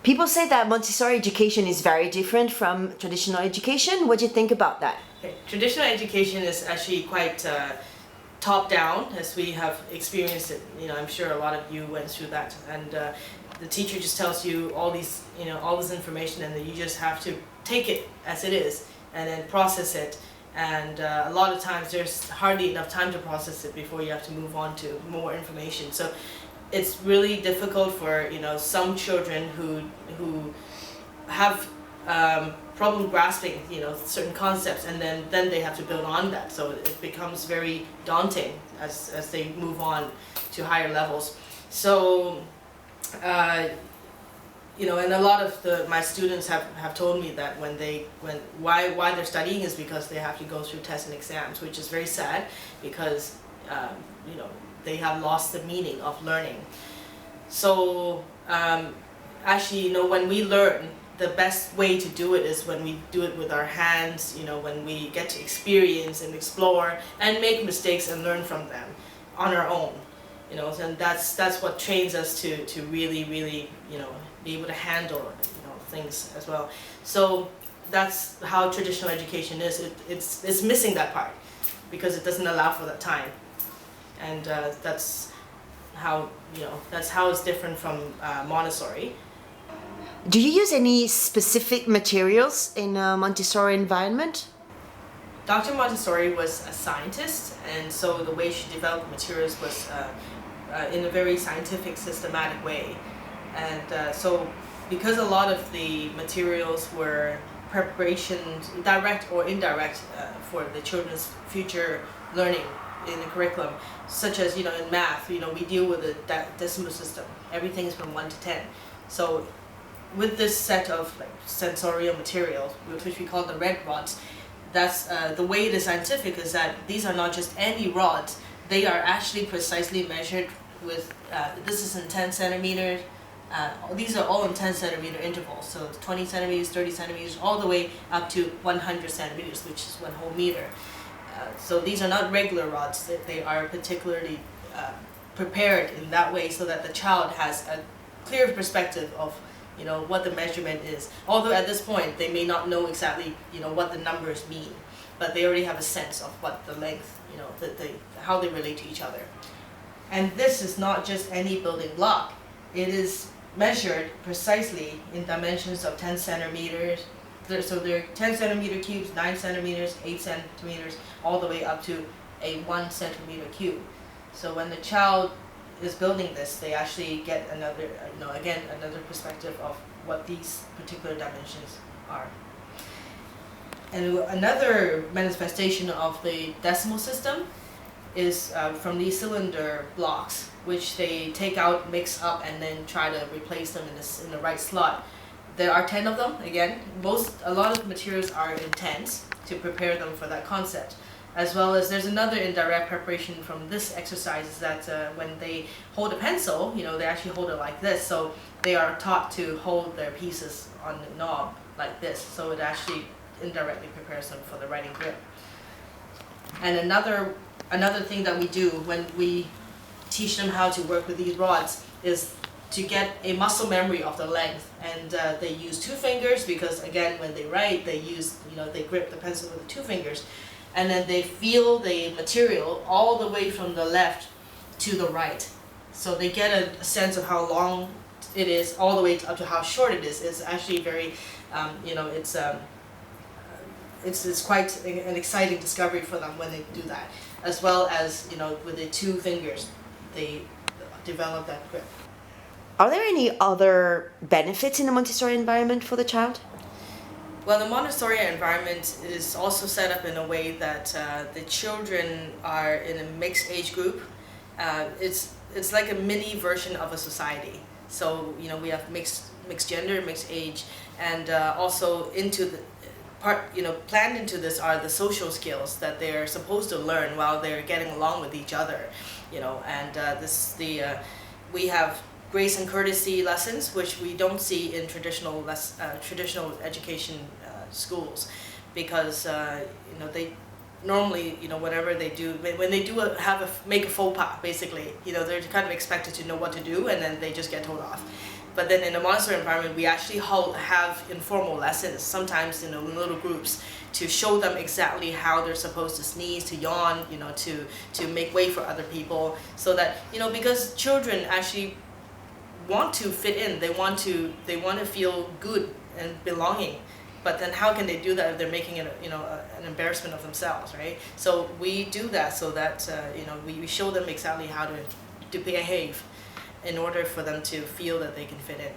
People say that Montessori education is very different from traditional education. What do you think about that? Okay. Traditional education is actually quite top down, as we have experienced it. I'm sure a lot of you went through that, and the teacher just tells you all these, all this information, and then you just have to take it as it is and then process it. And a lot of times there's hardly enough time to process it before you have to move on to more information. So it's really difficult for some children who have problem grasping certain concepts, and then they have to build on that. So it becomes very daunting as they move on to higher levels. So and a lot of my students have told me that why they're studying is because they have to go through tests and exams, which is very sad, because they have lost the meaning of learning. So actually, when we learn, the best way to do it is when we do it with our hands, when we get to experience and explore and make mistakes and learn from them on our own. And that's what trains us to really be able to handle things as well. So that's how traditional education is. It's missing that part because it doesn't allow for that time, and that's how it's different from Montessori. Do you use any specific materials in a Montessori environment? Dr. Montessori was a scientist, and so the way she developed materials was in a very scientific, systematic way. And so because a lot of the materials were preparations, direct or indirect, for the children's future learning in the curriculum, such as in math, we deal with the decimal system. Everything's from 1 to 10. So with this set of sensorial materials, which we call the red rods, that's the way it is scientific is that these are not just any rods. They are actually precisely measured with, this is in 10 centimeters, these are all in 10 centimeter intervals, so 20 centimeters, 30 centimeters, all the way up to 100 centimeters, which is 1 whole meter. So these are not regular rods. They are particularly prepared in that way so that the child has a clear perspective of what the measurement is. Although at this point they may not know exactly what the numbers mean, but they already have a sense of what the length, how they relate to each other. And this is not just any building block. It is measured precisely in dimensions of 10 centimeters. So there are 10 centimeter cubes, 9 centimeters, 8 centimeters, all the way up to a 1 centimeter cube. So when the child is building this, they actually get another, another perspective of what these particular dimensions are. And another manifestation of the decimal system is from these cylinder blocks, which they take out, mix up, and then try to replace them in the right slot. There are 10 of them. Again, a lot of the materials are in tens to prepare them for that concept. As well as there's another indirect preparation from this exercise is that when they hold a pencil, they actually hold it like this. So they are taught to hold their pieces on the knob like this. So it actually indirectly prepares them for the writing grip. And another thing that we do when we teach them how to work with these rods is to get a muscle memory of the length. And they use 2 fingers because, again, when they write, they grip the pencil with the 2 fingers. And then they feel the material all the way from the left to the right. So they get a sense of how long it is all the way up to how short it is. It's actually very, it's quite an exciting discovery for them when they do that. As well as, with the 2 fingers, they develop that grip. Are there any other benefits in the Montessori environment for the child? Well, the Montessori environment is also set up in a way that the children are in a mixed age group. It's like a mini version of a society. So we have mixed gender, mixed age, and also into the planned into this are the social skills that they're supposed to learn while they're getting along with each other. And we have grace and courtesy lessons, which we don't see in traditional education schools, because they normally whatever they do, when they do make a faux pas, basically they're kind of expected to know what to do, and then they just get told off. But then in a Montessori environment, we actually have informal lessons, sometimes in little groups, to show them exactly how they're supposed to sneeze, to yawn, to make way for other people, so that because children actually want to fit in, they want to feel good and belonging. But then how can they do that if they're making it an embarrassment of themselves, right? So we do that so that we show them exactly how to behave in order for them to feel that they can fit in.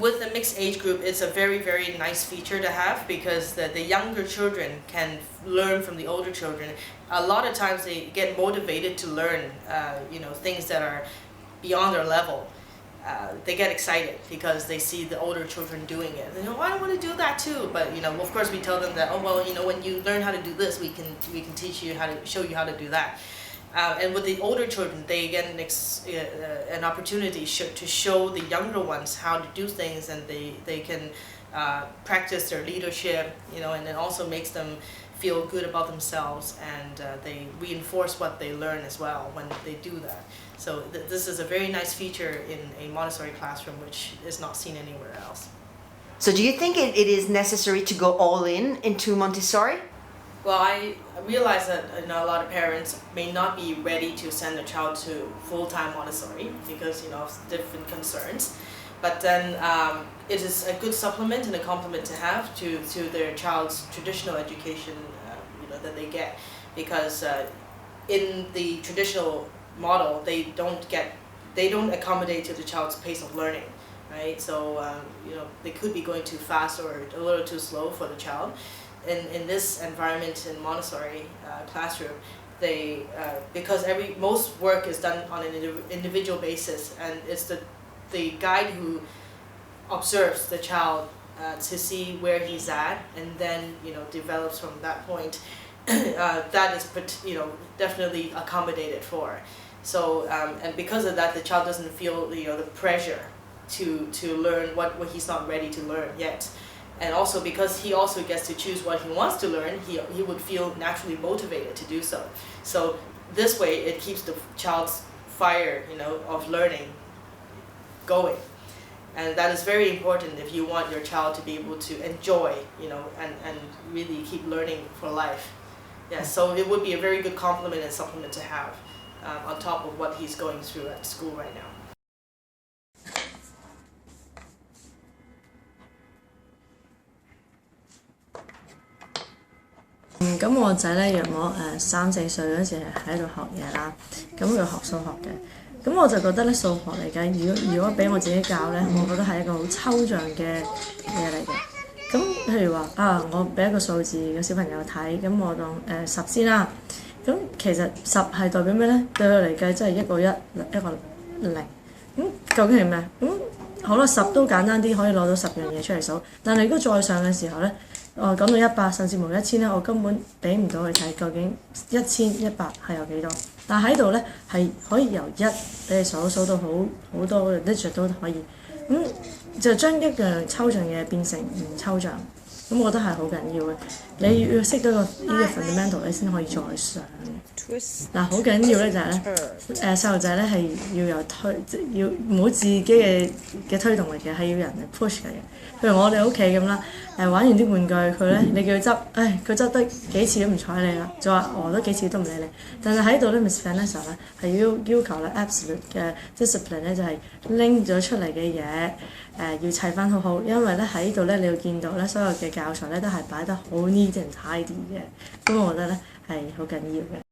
With the mixed age group, it's a very, very nice feature to have, because the younger children can learn from the older children. A lot of times they get motivated to learn things that are beyond their level. They get excited because they see the older children doing it. They know, I want to do that too. But of course we tell them that, when you learn how to do this, we can teach you show you how to do that. And with the older children, they get an opportunity to show the younger ones how to do things, and they can practice their leadership, and it also makes them feel good about themselves, and they reinforce what they learn as well when they do that. So this is a very nice feature in a Montessori classroom, which is not seen anywhere else. So do you think it is necessary to go all into Montessori? Well, I realize that a lot of parents may not be ready to send their child to full-time Montessori because of different concerns. But then it is a good supplement and a complement to have to their child's traditional education that they get, because in the traditional model they don't accommodate to the child's pace of learning, right? So they could be going too fast or a little too slow for the child. In this environment in Montessori classroom, they because most work is done on an individual basis, and it's the guide who observes the child to see where he's at, and then develops from that point. That is definitely accommodated for. So and because of that, the child doesn't feel the pressure to learn what he's not ready to learn yet. And also because he also gets to choose what he wants to learn, he would feel naturally motivated to do so. So this way it keeps the child's fire of learning going. And that is very important if you want your child to be able to enjoy and really keep learning for life. Yeah, so it would be a very good complement and supplement to have on top of what he's going through at school right now. 咁我仔咧約我3、4歲嗰時係喺度學嘢啦，咁佢學數學嘅，咁我就覺得咧數學嚟計，如果俾我自己教咧，我覺得係一個好抽象嘅嘢嚟嘅。咁譬如話我俾一個數字嘅小朋友睇，咁我當10先啦。咁其實10係代表咩咧？對佢嚟計，即係一個1，一個0。咁究竟係咩？咁好啦，10都簡單啲，可以攞到10樣嘢出嚟數。但係如果再上嘅時候咧，講到100甚至乎1000咧，我根本俾唔到佢睇究竟1100係有幾多。但喺度咧係可以由1俾你數到好多嘅 digit 都可以。咁就將一樣抽象嘢變成唔抽象。咁我覺得係好緊要嘅。你要識到呢個 fundamental 你先可以再上。嗱，好緊要咧就係咧，細路仔咧係要有要唔好自己嘅推動力嘅，係要人嚟 push 佢嘅。譬如我哋屋企咁啦，玩完啲玩具佢咧，你叫佢執，佢執得幾次都唔睬你啦，就話餓咗幾次都唔理你。但係喺度咧 Miss Vanessa 咧係要求咧 absolute 嘅 discipline 咧就係拎咗出嚟嘅嘢要砌翻好好，因為咧喺度咧你要見到咧所有嘅教材咧都係擺得好 neat and tidy 嘅，咁我覺得咧係好緊要嘅。